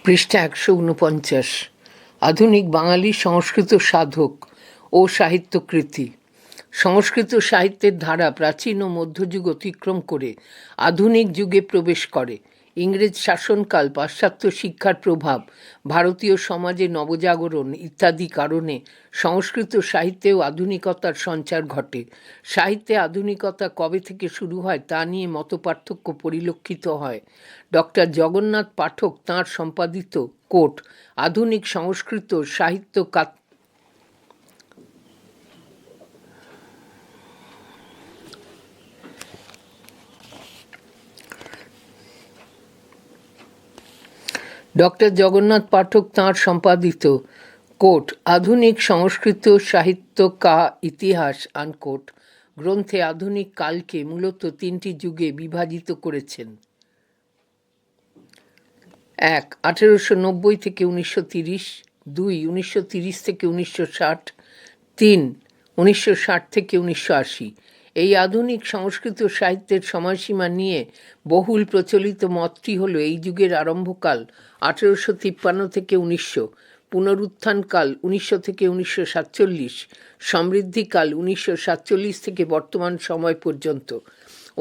পৃষ্ঠা ১৪৯। আধুনিক বাঙালি সংস্কৃত সাধক ও সাহিত্যকৃতি। সংস্কৃত সাহিত্যের ধারা প্রাচীন ও মধ্যযুগ অতিক্রম করে আধুনিক যুগে প্রবেশ করে। ইংরেজ শাসনকাল, পাশ্চাত্য শিক্ষার প্রভাব, ভারতীয় সমাজে নবজাগরণ ইত্যাদি কারণে সংস্কৃত সাহিত্যেও আধুনিকতার সঞ্চার ঘটে। সাহিত্যে আধুনিকতা কবে থেকে শুরু হয় তা নিয়ে মতপার্থক্য পরিলক্ষিত হয়। ডক্টর জগন্নাথ পাঠক তাঁর সম্পাদিত কোট আধুনিক সংস্কৃত সাহিত্য ডক্টর জগন্নাথ পাঠক তাঁর সম্পাদিত কোট আধুনিক সংস্কৃত সাহিত্য কা ইতিহাস আনকোট গ্রন্থে আধুনিক কালকে মূলত তিনটি যুগে বিভাজিত করেছেন। ১. 1890 থেকে 1930, ২. 1930 থেকে 1960, ৩. 1960 থেকে 1980। এই আধুনিক সংস্কৃত সাহিত্যের সময়সীমা নিয়ে বহুল প্রচলিত মতটি হল এই যুগের আরম্ভকাল 1853 থেকে 1900, পুনরুত্থানকাল 1900 থেকে 1947, সমৃদ্ধিকাল 1947 থেকে বর্তমান সময় পর্যন্ত।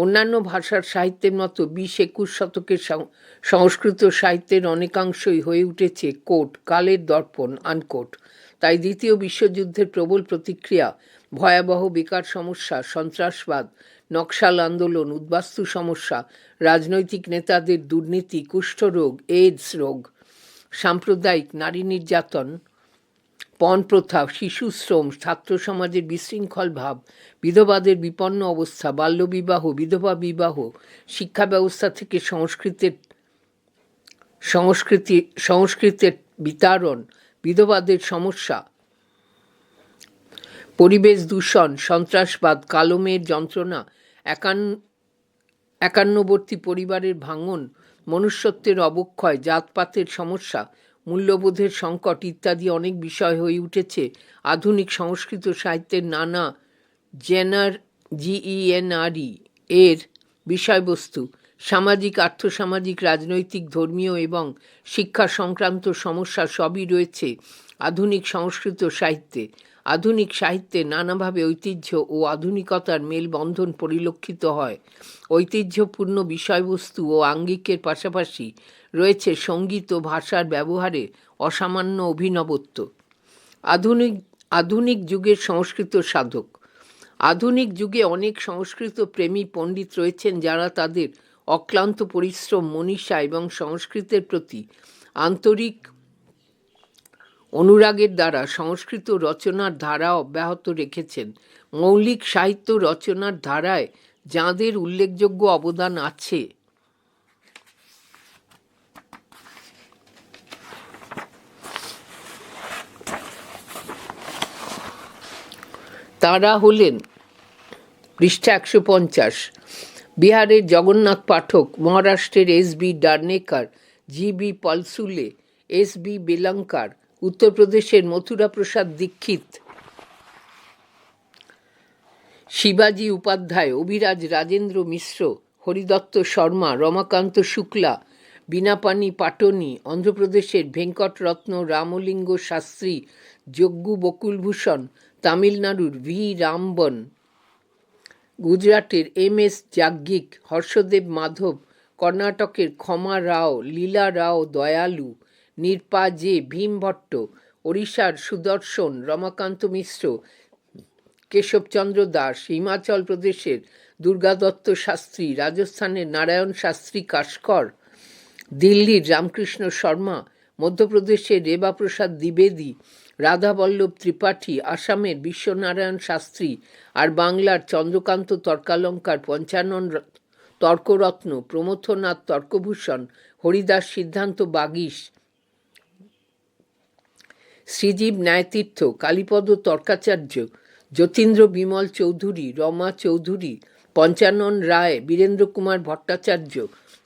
অন্যান্য ভাষার সাহিত্যের মতো 20-21 শতকের সংস্কৃত সাহিত্যের অনেকাংশই হয়ে উঠেছে কোট কালের দর্পণ আনকোট। তাই দ্বিতীয় বিশ্বযুদ্ধের প্রবল প্রতিক্রিয়া, ভয়াবহ বেকার সমস্যা, সন্ত্রাসবাদ, নকশাল আন্দোলন, উদ্বাস্তু সমস্যা, রাজনৈতিক নেতাদের দুর্নীতি, কুষ্ঠরোগ, এইডস রোগ, সাম্প্রদায়িক নারী নির্যাতন, পণ প্রথা, শিশু শ্রম, ছাত্র সমাজের বিশৃঙ্খল ভাব, বিধবাদের বিপন্ন অবস্থা, বাল্যবিবাহ, বিধবা বিবাহ, শিক্ষা ব্যবস্থা থেকে সংস্কৃতের বিতাড়ন, বিধবাদের সমস্যা, পরিবেশ দূষণ, সন্ত্রাসবাদ, কালো মেয়ের যন্ত্রণা, একান্নবর্তী পরিবারের ভাঙন, মনুষ্যত্বের অবক্ষয়, জাতপাতের সমস্যা, মূল্যবোধের সংকট ইত্যাদি অনেক বিষয় হয়ে উঠেছে আধুনিক সংস্কৃত সাহিত্যের নানা GENRE এর বিষয়বস্তু। সামাজিক, আর্থসামাজিক, রাজনৈতিক, ধর্মীয় এবং শিক্ষা সংক্রান্ত সমস্যা সবই রয়েছে আধুনিক সংস্কৃত সাহিত্যে। আধুনিক সাহিত্যে নানাভাবে ঐতিহ্য ও আধুনিকতার মেলবন্ধন পরিলক্ষিত হয়। ঐতিহ্যপূর্ণ বিষয়বস্তু ও আঙ্গিকের পাশাপাশি রয়েছে সঙ্গীত ও ভাষার ব্যবহারে অসামান্য অভিনবত্ব। আধুনিক যুগের সংস্কৃত সাধক। আধুনিক যুগে অনেক সংস্কৃত প্রেমী পণ্ডিত রয়েছেন যারা তাদের অক্লান্ত পরিশ্রম, মনীষা এবং সংস্কৃতের প্রতি আন্তরিক অনুরাগের দ্বারা সংস্কৃত রচনার ধারা অব্যাহত রেখেছেন। মৌলিক সাহিত্য রচনার ধারায় যাঁদের উল্লেখযোগ্য অবদান আছে তাঁরা হলেন পৃষ্ঠা ১৫০ বিহারের জগন্নাথ পাঠক, মহারাষ্ট্রের SB ডার্নেকার, GB পলসুলে, SB বেলঙ্কার, উত্তরপ্রদেশের মথুরা প্রসাদ দীক্ষিত, শিবাজী উপাধ্যায়, অভিরাজ রাজেন্দ্র মিশ্র, হরিদত্ত শর্মা, রমাকান্ত শুক্লা, বীণাপাণি পাটনি, অন্ধ্রপ্রদেশের ভেঙ্কটরত্ন রামলিঙ্গ শাস্ত্রী, যজ্ঞু বকুলভূষণ, তামিলনাড়ুর V রামবন, গুজরাটের MS যাজ্ঞিক, হর্ষদেব মাধব, কর্ণাটকের ক্ষমা রাও, লীলা রাও দয়ালু, নির্পা জে, ভীম ভট্ট, ওড়িশার সুদর্শন, রমাকান্ত মিশ্র, কেশবচন্দ্র দাস, হিমাচল প্রদেশের দুর্গাদত্ত শাস্ত্রী, রাজস্থানের নারায়ণ শাস্ত্রী কাশকর, দিল্লির রামকৃষ্ণ শর্মা, মধ্যপ্রদেশের রেবাপ্রসাদ দ্বিবেদী, রাধাবল্লভ ত্রিপাঠী, আসামের বিশ্বনারায়ণ শাস্ত্রী আর বাংলার চন্দ্রকান্ত তর্কালঙ্কার, পঞ্চানন তর্করত্ন, প্রমথনাথ তর্কভূষণ, হরিদাস সিদ্ধান্ত বাগীশ, শ্রীজীব ন্যায়তীর্থ, কালীপদ তর্কাচার্য, যতীন্দ্র বিমল চৌধুরী, রমা চৌধুরী, পঞ্চানন রায়, বীরেন্দ্র কুমার ভট্টাচার্য,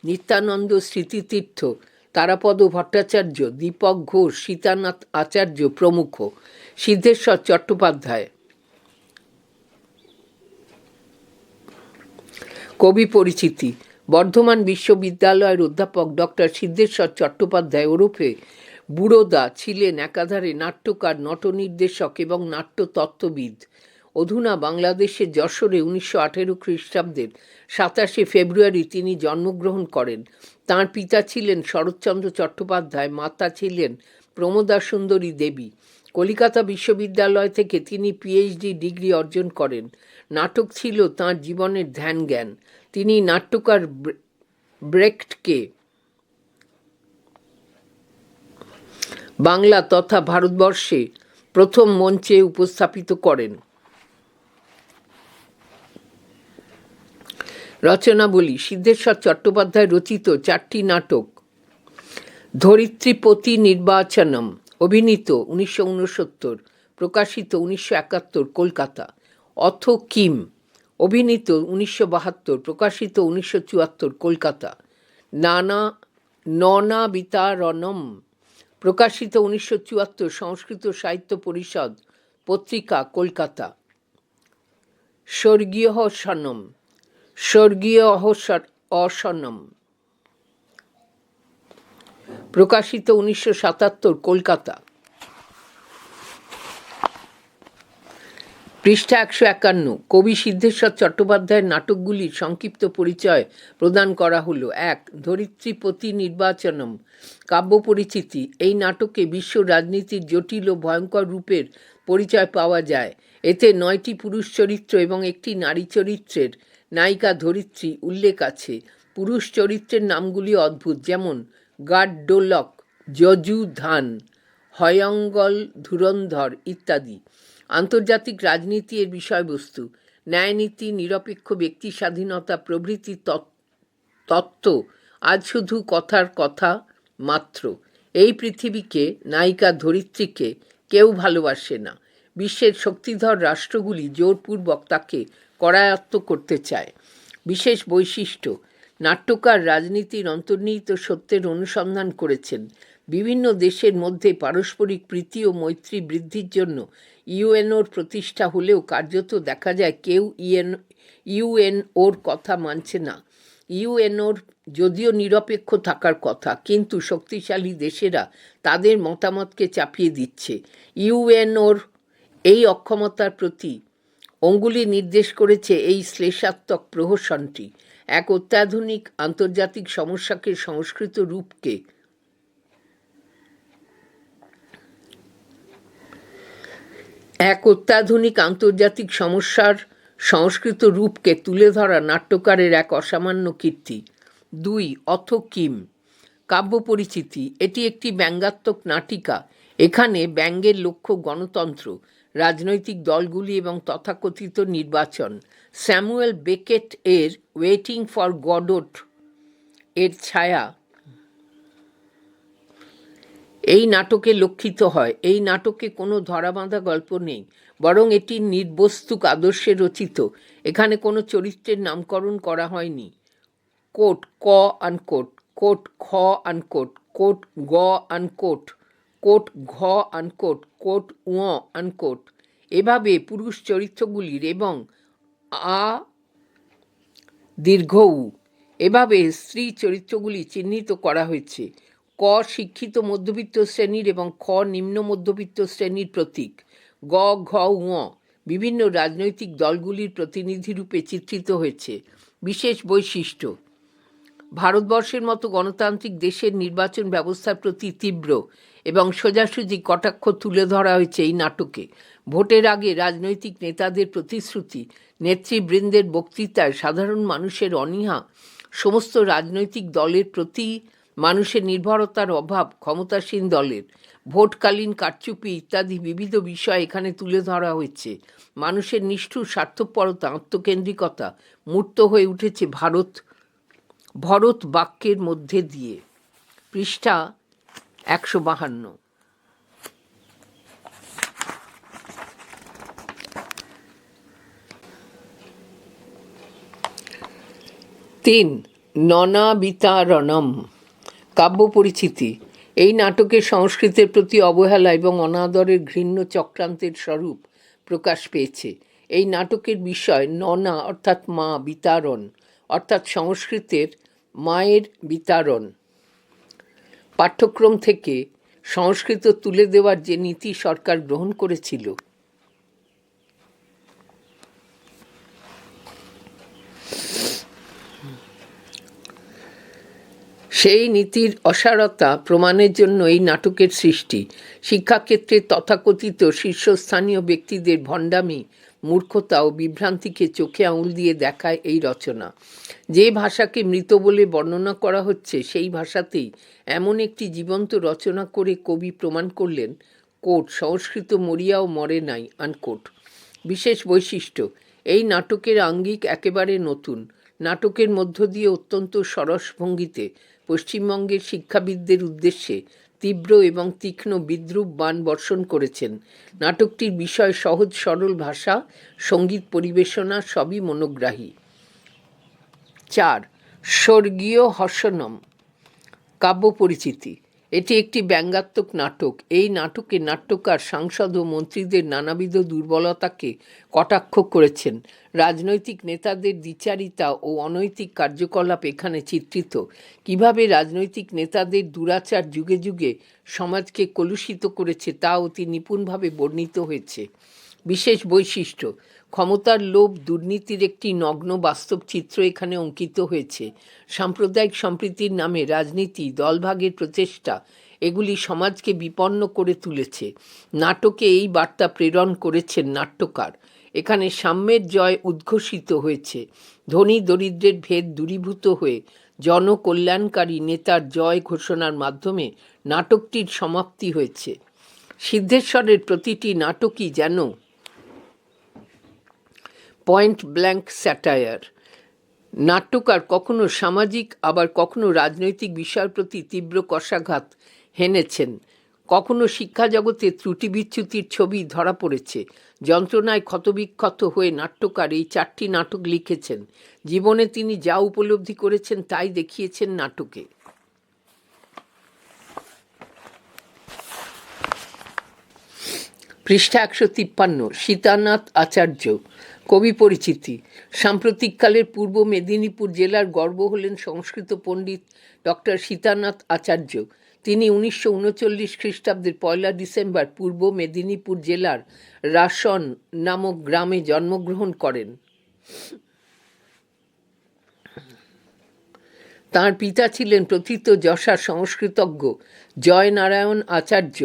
নিত্যানন্দ স্মৃতিতীর্থ, তারাপদ ভট্টাচার্য, দীপক ঘোষ, সীতানাথ আচার্য প্রমুখ। সিদ্ধেশ্বর চট্টোপাধ্যায়। কবি পরিচিতি। বর্ধমান বিশ্ববিদ্যালয়ের অধ্যাপক ডক্টর সিদ্ধেশ্বর চট্টোপাধ্যায় ওরফে বুড়োদা ছিলেন একাধারে নাট্যকার, নটনির্দেশক এবং নাট্যতত্ত্ববিদ। অধুনা বাংলাদেশের যশোরে 1918 খ্রিস্টাব্দের 27শে ফেব্রুয়ারি তিনি জন্মগ্রহণ করেন। তাঁর পিতা ছিলেন শরৎচন্দ্র চট্টোপাধ্যায়, মাতা ছিলেন প্রমোদা সুন্দরী দেবী। কলিকাতা বিশ্ববিদ্যালয় থেকে তিনি পিএইচডি ডিগ্রি অর্জন করেন। নাটক ছিল তাঁর জীবনের ধ্যান জ্ঞান। তিনি নাট্যকার ব্রেখটকে বাংলা তথা ভারতবর্ষে প্রথম মঞ্চে উপস্থাপিত করেন। রচনাবলী: সিদ্ধেশ্বর চট্টোপাধ্যায় রচিত 4টি নাটক: ধরিত্রীপতি নির্বাচনম, অভিনীত 1969, প্রকাশিত 1971, কলকাতা। অথ কিম, অভিনীত 1972, প্রকাশিত 1974, কলকাতা। ননাবিতারণম, প্রকাশিত 1974, সংস্কৃত সাহিত্য পরিষদ পত্রিকা, কলকাতা। স্বর্গীয় অসনম, প্রকাশিত 1977, কলকাতা। পৃষ্ঠা 151। কবি সিদ্ধেশ্বর চট্টোপাধ্যায়ের নাটকগুলির সংক্ষিপ্ত পরিচয় প্রদান করা হলো। 1. ধরিত্রীপতি নির্বাচনম, কাব্য পরিচিতি। এই নাটকে বিশ্ব রাজনীতির জটিল ও ভয়ঙ্কর রূপের পরিচয় পাওয়া যায়। এতে 9টি পুরুষ চরিত্র এবং একটি নারী চরিত্রের নায়িকা ধরিত্রী উল্লেখ আছে। পুরুষ চরিত্রের নামগুলি অদ্ভুত, যেমন গাড্ডোলক, যজুধান, হয়ঙ্গল, ধুরন্ধর ইত্যাদি। আন্তর্জাতিক রাজনীতি এর বিষয়বস্তু। ন্যায়নীতি, নিরপেক্ষ ব্যক্তি স্বাধীনতা প্রভৃতি তত্ত্ব আজ শুধু কথার কথা মাত্র। এই পৃথিবীকে, নায়িকা ধরিত্রীকে কেউ ভালোবাসে না। বিশ্বের শক্তিধর রাষ্ট্রগুলি জোরপূর্বক তাকে করায়ত্ত করতে চায়। বিশেষ বৈশিষ্ট্য: নাট্যকার রাজনীতির অন্তর্নিহিত সত্যের অনুসন্ধান করেছেন। বিভিন্ন দেশের মধ্যে পারস্পরিক প্রীতি ও মৈত্রী বৃদ্ধির জন্য ইউএনওর প্রতিষ্ঠা হলেও কার্যত দেখা যায় কেউ ইউএনওর কথা মানছে না। ইউএনওর যদিও নিরপেক্ষ থাকার কথা, কিন্তু শক্তিশালী দেশেরা তাদের মতামতকে চাপিয়ে দিচ্ছে। ইউএনওর এই অক্ষমতার প্রতি অঙ্গুলি নির্দেশ করেছে এই শ্লেষাত্মক প্রহসনটি। এক অত্যাধুনিক আন্তর্জাতিক সমস্যাকে সংস্কৃত রূপকে তুলে ধরা নাট্যকারের এক অসামান্য কীর্তি। 2. অথ কিম, কাব্য পরিচিতি। এটি একটি ব্যঙ্গাত্মক নাটিকা। এখানে ব্যঙ্গের লক্ষ্য গণতন্ত্র, রাজনৈতিক দলগুলি এবং তথাকথিত নির্বাচন। স্যামুয়েল বেকেট এর ওয়েটিং ফর গডোট এর ছায়া এই নাটকে লক্ষিত হয়। এই নাটকে কোনো ধরাবাঁধা গল্প নেই, বরং এটি নির্বস্তুক আদর্শে রচিত। এখানে কোনো চরিত্রের নামকরণ করা হয়নি। কোট ক আনকোট, কোট খ আনকোট, কোট গ আনকোট, কোট ঘ আনকোট, কোট উ আনকোট। এভাবে পুরুষ চরিত্রগুলির এবং দীর্ঘ উ, এভাবে স্ত্রী চরিত্রগুলি চিহ্নিত করা হয়েছে। ক শিক্ষিত মধ্যবিত্ত শ্রেণীর এবং খ নিম্ন মধ্যবিত্ত শ্রেণীর প্রতীক। গ ঘ উ বিভিন্ন রাজনৈতিক দলগুলির প্রতিনিধিরূপে চিত্রিত হয়েছে। বিশেষ বৈশিষ্ট্য: ভারতবর্ষের মতো গণতান্ত্রিক দেশের নির্বাচন ব্যবস্থার প্রতি তীব্র এবং সোজাসুজি কটাক্ষ তুলে ধরা হয়েছে এই নাটকে। ভোটের আগে রাজনৈতিক নেতাদের প্রতিশ্রুতি, নেতৃবৃন্দের বক্তৃতায় সাধারণ মানুষের অনীহা, সমস্ত রাজনৈতিক দলের প্রতি মানুষের নির্ভরতার অভাব, ক্ষমতাসীন দলের ভোটকালীন কারচুপি ইত্যাদি বিবিধ বিষয় এখানে তুলে ধরা হয়েছে। মানুষের নিষ্ঠুর স্বার্থপরতা, আত্মকেন্দ্রিকতা মূর্ত হয়ে উঠেছে ভরত বাক্যের মধ্যে দিয়ে। পৃষ্ঠা 152। 3. ননাবিতারণম, কাব্য পরিচিতি। এই নাটকে সংস্কৃতের প্রতি অবহেলা এবং অনাদরের ঘৃণ্য চক্রান্তের স্বরূপ প্রকাশ পেয়েছে। এই নাটকের বিষয় ননা অর্থাৎ মা, বিতারণ অর্থাৎ সংস্কৃতের মায়ের বিতাড়ন। পাঠ্যক্রম থেকে সংস্কৃত তুলে দেওয়ার যে নীতি সরকার গ্রহণ করেছিল, সেই নীতির অসারতা প্রমাণের জন্য এই নাটকের সৃষ্টি। শিক্ষাক্ষেত্রে তথাকথিত শীর্ষস্থানীয় ব্যক্তিদের ভণ্ডামি, মূর্খতা ও বিভ্রান্তিকে চোখে আঙুল দিয়ে দেখায় এই রচনা। যে ভাষাকে মৃত বলে বর্ণনা করা হচ্ছে, সেই ভাষাতেই এমন একটি জীবন্ত রচনা করে কবি প্রমাণ করলেন, কোট, সংস্কৃত মরিয়াও মরে নাই, আনকোট। বিশেষ বৈশিষ্ট্য, এই নাটকের আঙ্গিক একেবারে নতুন। নাটকের মধ্য দিয়ে অত্যন্ত সরস ভঙ্গিতে পশ্চিমবঙ্গের শিক্ষাবিদদের উদ্দেশ্যে তীব্র এবং তীক্ষ্ণ বিদ্রূপ বাণ বর্ষণ করেছেন। নাটকটির বিষয় সহজ সরল ভাষা, সঙ্গীত পরিবেশনা সবই মনোগ্রাহী। 4. স্বর্গীয় হর্ষণম। কাব্য পরিচিতি। এটি একটি ব্যঙ্গাত্মক নাটক। এই নাটকে নাট্যকার সাংসদ ও মন্ত্রীদের নানাবিধ দুর্বলতাকে কটাক্ষ করেছেন। রাজনৈতিক নেতাদের দ্বিচারিতা ও অনৈতিক কার্যকলাপ এখানে চিত্রিত। কিভাবে রাজনৈতিক নেতাদের দুরাচার যুগে যুগে সমাজকে কলুষিত করেছে তা অতি নিপুণভাবে বর্ণিত হয়েছে। বিশেষ বৈশিষ্ট্য, ক্ষমতার লোভ, দুর্নীতির একটি নগ্ন বাস্তব চিত্র এখানে অঙ্কিত হয়েছে। সাম্প্রদায়িক সম্প্রীতির নামে রাজনীতি, দলভাগের প্রচেষ্টা, এগুলি সমাজকে বিপন্ন করে তুলেছে। নাটকে এই বার্তা প্রেরণ করেছেন নাট্যকার। এখানে সাম্যের জয় উদ্ঘোষিত হয়েছে। ধনী দরিদ্রের ভেদ দূরীভূত হয়ে জনকল্যাণকারী নেতার জয় ঘোষণার মাধ্যমে নাটকটির সমাপ্তি হয়েছে। সিদ্ধেশ্বরের প্রতিটি নাটকই যেন পয়েন্ট ব্ল্যাঙ্ক স্যাটায়ার। নাট্যকার কখনো সামাজিক আবার কখনো রাজনৈতিক বিষয়ের প্রতি তীব্র কষাঘাত হেনেছেন। কখনো শিক্ষা জগতে ত্রুটি বিচ্যুতির ছবি ধরা পড়েছে। যন্ত্রণায় ক্ষতবিক্ষত হয়ে নাট্যকার এই 4টি নাটক লিখেছেন। জীবনে তিনি যা উপলব্ধি করেছেন তাই দেখিয়েছেন নাটকে। পৃষ্ঠা 153। সীতানাথ আচার্য। কবি পরিচিতি। সাম্প্রতিককালের পূর্ব মেদিনীপুর জেলার গর্ব হলেন সংস্কৃত পণ্ডিত ডক্টর সীতানাথ আচার্য। তিনি 1939 খ্রিস্টাব্দের 1 ডিসেম্বর পূর্ব মেদিনীপুর জেলার রাসন নামক গ্রামে জন্মগ্রহণ করেন। তাঁর পিতা ছিলেন প্রথিতযশা সংস্কৃতজ্ঞ জয়নারায়ণ আচার্য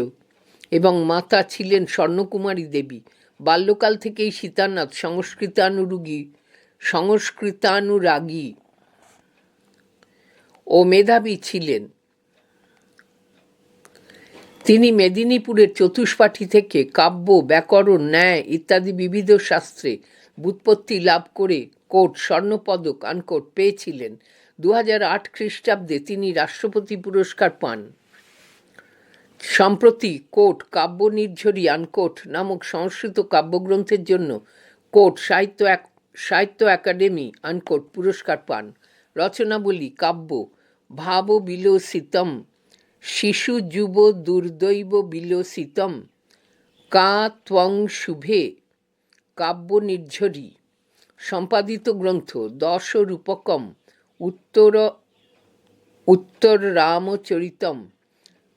এবং মাতা ছিলেন স্বর্ণকুমারী দেবী। বাল্যকাল থেকেই সীতানাথ সংস্কৃতানুরাগী ও মেধাবী ছিলেন। তিনি মেদিনীপুরের চতুষ্পাঠী থেকে কাব্য, ব্যাকরণ, ন্যায় ইত্যাদি বিবিধ শাস্ত্রে ব্যুৎপত্তি লাভ করে কোট স্বর্ণপদক আনকোট পেয়েছিলেন। 2008 খ্রিস্টাব্দে তিনি রাষ্ট্রপতি পুরস্কার পান। সম্প্রতি কোট কাব্য নির্ঝরী আনকোট নামক সংস্কৃত কাব্যগ্রন্থের জন্য কোট সাহিত্য একাডেমি আনকোট পুরস্কার পান। রচনাবলী কাব্য ভাব বিলসিতম, শিশু যুব দুর্দৈব বিলসিতম, কা ত্বং শুভে, কাব্য নির্ঝরী। সম্পাদিত গ্রন্থ 10 রূপকম, উত্তর রামচরিতম,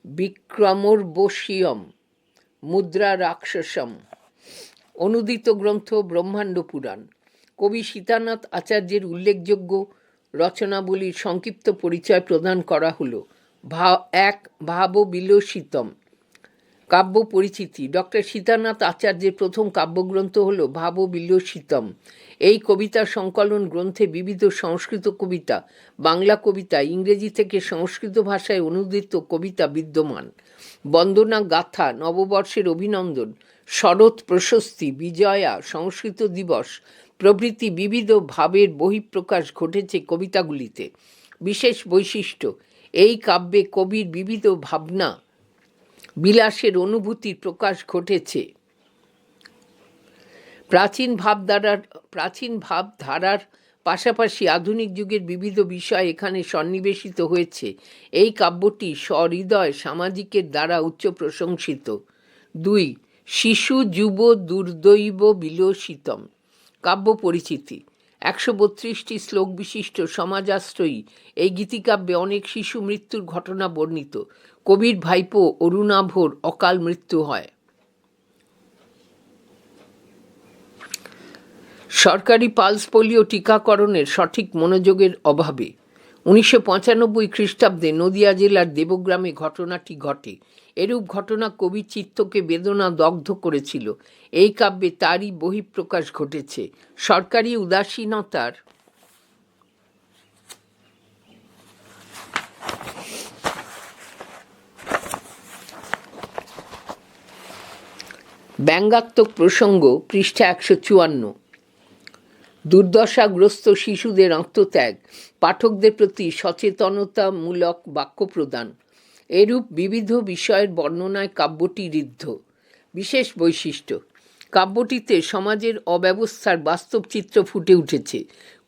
বিক্রমোর্বশীয়ম, মুদ্রা রাক্ষসম। অনুদিত গ্রন্থ ব্রহ্মাণ্ড পুরাণ। কবি সীতানাথ আচার্যের উল্লেখযোগ্য রচনাবলীর সংক্ষিপ্ত পরিচয় প্রদান করা হলো। 1. ভাব বিলসিতম। কাব্য পরিচিতি। ডক্টর সীতানাথ আচার্যের প্রথম কাব্যগ্রন্থ হল ভাব বিলসিতম। এই কবিতা সংকলন গ্রন্থে বিবিধ সংস্কৃত কবিতা, বাংলা কবিতা, ইংরেজি থেকে সংস্কৃত ভাষায় অনুদিত কবিতা বিদ্যমান। বন্দনা গাথা, নববর্ষের অভিনন্দন, শরৎ প্রশস্তি, বিজয়া, সংস্কৃত দিবস প্রভৃতি বিবিধ ভাবের বহিঃপ্রকাশ ঘটেছে কবিতাগুলিতে। বিশেষ বৈশিষ্ট্য, এই কাব্যে কবির বিবিধ ভাবনা বিলাসের অনুভূতির প্রকাশ ঘটেছে। প্রাচীন ভাবধারার পাশাপাশি আধুনিক যুগের বিবিধ বিষয় এখানে সন্নিবেশিত হয়েছে। এই কাব্যটি সহৃদয় সামাজিকের দ্বারা উচ্চ প্রশংসিত। 2. শিশু যুব দুর্দৈব বিলসিতম। কাব্য পরিচিতি। 132টি শ্লোক বিশিষ্ট সমাজাশ্রয়ী এই গীতিকাব্যে অনেক শিশু মৃত্যুর ঘটনা বর্ণিত। কবির ভাইপো অরুণাভর অকাল মৃত্যু হয়। সরকারি পালস পোলিও টিকাকরণের সঠিক মনোযোগের অভাবে 1995 খ্রিস্টাব্দে নদিয়া জেলার দেবগ্রামে ঘটনাটি ঘটে। এরূপ ঘটনা কবির চিত্তকে বেদনা দগ্ধ করেছিল। এই কাব্যে তারই বহিঃপ্রকাশ ঘটেছে। সরকারি উদাসীনতার ব্যঙ্গাত্মক প্রসঙ্গ, পৃষ্ঠা 154। দুর্দশাগ্রস্ত শিশুদের আত্মত্যাগ, পাঠকদের প্রতি সচেতনতামূলক বাক্য প্রদান, এরূপ বিবিধ বিষয়ের বর্ণনায় কাব্যটি ঋদ্ধ। বিশেষ বৈশিষ্ট্য, কাব্যটিতে সমাজের অব্যবস্থার বাস্তব চিত্র ফুটে উঠেছে।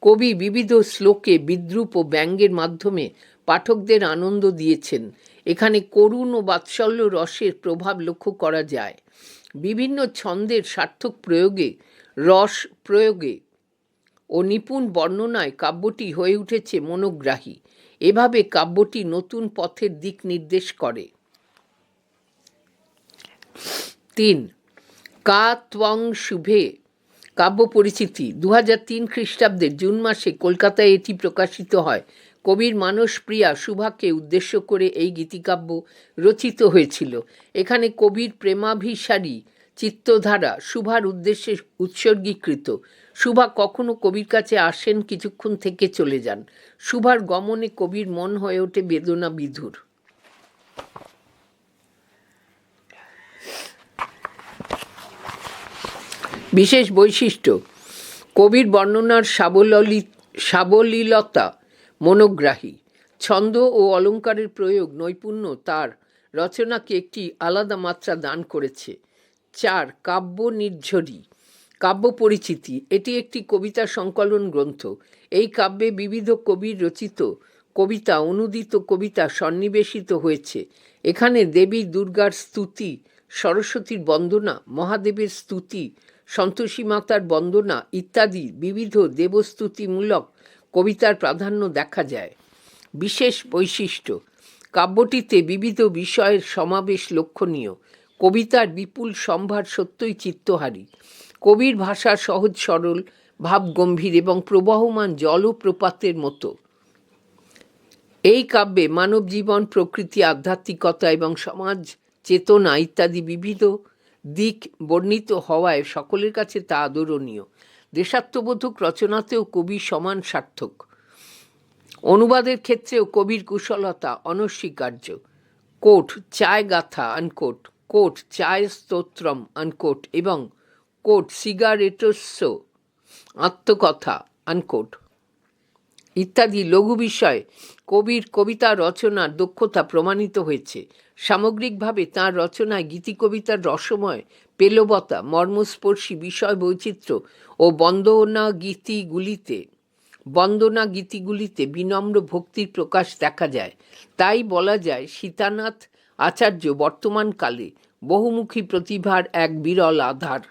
কবি বিবিধ শ্লোকে বিদ্রূপ ও ব্যঙ্গের মাধ্যমে পাঠকদের আনন্দ দিয়েছেন। এখানে করুণ ও বাৎসল্য রসের প্রভাব লক্ষ্য করা যায়। বিভিন্ন ছন্দের সার্থক প্রয়োগে, রস প্রয়োগে ও নিপুণ বর্ণনায় কাব্যটি হয়ে উঠেছে মনোগ্রাহী। এভাবে কাব্যটি নতুন পথের দিক নির্দেশ করে। 3. কা ত্বং শুভে কাব্য পরিচিতি। 2003 খ্রিস্টাব্দের জুন মাসে কলকাতায় এটি প্রকাশিত হয়। কবির মানসপ্রিয়া সুভাকে উদ্দেশ্য করে এই গীতিকাব্য রচিত হয়েছিল। এখানে কবির প্রেমাভিসারী চিত্তধারা সুভার উদ্দেশ্যে উৎসর্গীকৃত। সুভা কখনো কবির কাছে আসেন, কিছুক্ষণ থেকে চলে যান। সুভার গমনে কবির মন হয়ে ওঠে বেদনা বিধুর। বিশেষ বৈশিষ্ট্য, কবির বর্ণনার সাবলীলতা মনোগ্রাহী। ছন্দ ও অলঙ্কারের প্রয়োগ নৈপুণ্য তার রচনাকে একটি আলাদা মাত্রা দান করেছে। 4. কাব্য নির্ঝরী কাব্য পরিচিতি। এটি একটি কবিতা সংকলন গ্রন্থ। এই কাব্যে বিবিধ কবির রচিত কবিতা, অনুদিত কবিতা সন্নিবেশিত হয়েছে। এখানে দেবী দুর্গার স্তুতি, সরস্বতীর বন্দনা, মহাদেবের স্তুতি, সন্তোষী মাতার বন্দনা ইত্যাদি বিবিধ দেবস্তুতিমূলক কবিতার প্রাধান্য দেখা যায়। বিশেষ বৈশিষ্ট্য, কাব্যটিতে বিবিধ বিষয়ের সমাবেশ লক্ষণীয়। কবিতার বিপুল সম্ভার সত্যই চিত্তহারী। কবির ভাষা সহজ সরল, ভাব গম্ভীর এবং প্রবহমান জলপ্রপাতের মতো। এই কাব্যে মানব জীবন, প্রকৃতি, আধ্যাত্মিকতা এবং সমাজ চেতনা ইত্যাদি বিবিধ দিক বর্ণিত হওয়ায় সকলের কাছে তা আদরণীয়। দেশাত্মবোধক রচনাতেও কবি সমান সার্থক। অনুবাদের ক্ষেত্রেও কবির কুশলতা অনস্বীকার্য। কোট চায় গাথা আনকোট, কোট চায় স্তোত্রম আনকোট এবং কোট সিগারেটস্য আত্মকথা আনকোট ইত্যাদি লঘু বিষয়ে কবির কবিতা রচনার দক্ষতা প্রমাণিত হয়েছে। সামগ্রিকভাবে তাঁর রচনায় গীতিকবিতার রসময় পেলবতা, মর্মস্পর্শী বিষয় বৈচিত্র্য ও বন্দনা গীতিগুলিতে বিনম্র ভক্তির প্রকাশ দেখা যায়। তাই বলা যায় সীতানাথ আচার্য বর্তমানকালে বহুমুখী প্রতিভার এক বিরল আধার।